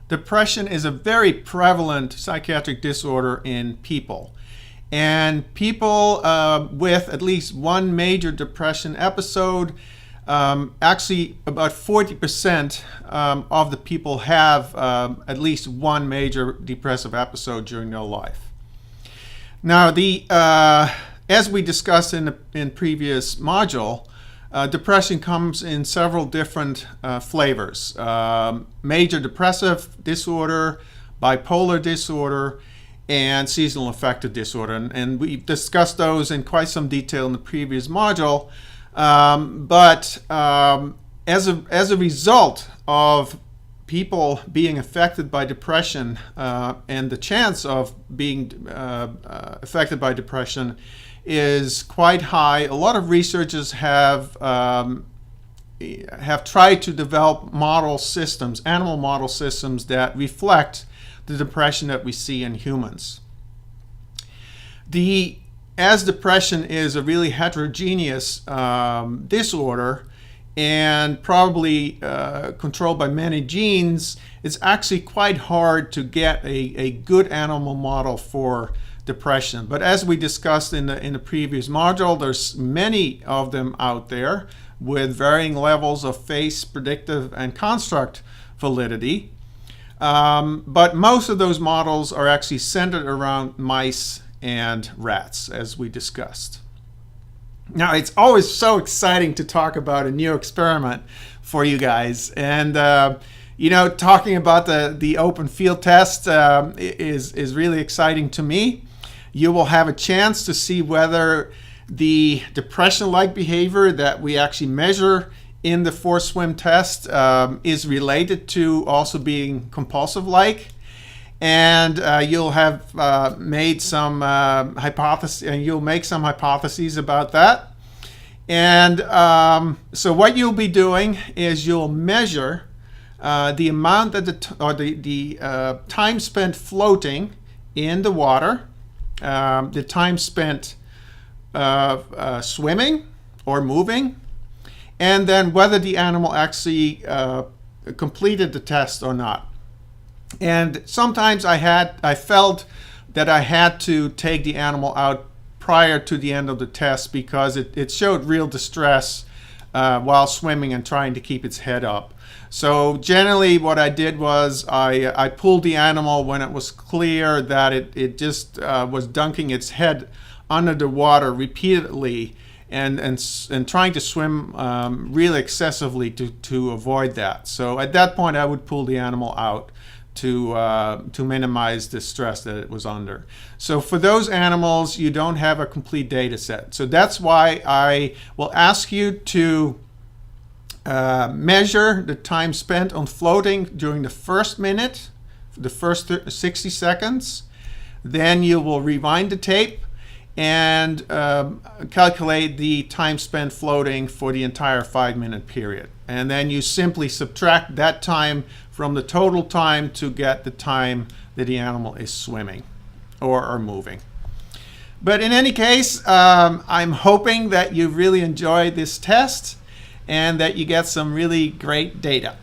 depression is a very prevalent psychiatric disorder in people. And people with at least one major depression episode, actually about 40% of the people have at least one major depressive episode during their life. Now, as we discussed in previous module, depression comes in several different flavors. Major depressive disorder, bipolar disorder, and seasonal affective disorder. And we discussed those in quite some detail in the previous module. But as a result of people being affected by depression and the chance of being affected by depression is quite high. A lot of researchers have tried to develop model systems, animal model systems that reflect the depression that we see in humans. As depression is a really heterogeneous disorder and probably controlled by many genes, it's actually quite hard to get a good animal model for depression. But as we discussed in the previous module, there's many of them out there with varying levels of face, predictive, and construct validity. But most of those models are actually centered around mice and rats, as we discussed. Now, it's always so exciting to talk about a new experiment for you guys. And, talking about the open field test is really exciting to me. You will have a chance to see whether the depression-like behavior that we actually measure in the forced swim test is related to also being compulsive-like. And you'll have made some hypotheses, and you'll make some hypotheses about that. And so what you'll be doing is you'll measure the amount that the time spent floating in the water, the time spent swimming or moving, and then whether the animal actually completed the test or not. And sometimes I felt that I had to take the animal out prior to the end of the test because it showed real distress while swimming and trying to keep its head up. So generally what I did was I pulled the animal when it was clear that it just was dunking its head under the water repeatedly and trying to swim really excessively to avoid that. So at that point I would pull the animal out to minimize the stress that it was under. So for those animals, you don't have a complete data set. So that's why I will ask you to measure the time spent on floating during the first minute, the first 60 seconds. Then you will rewind the tape and calculate the time spent floating for the entire 5-minute period. And then you simply subtract that time from the total time to get the time that the animal is swimming or moving. But in any case, I'm hoping that you really enjoyed this test and that you get some really great data.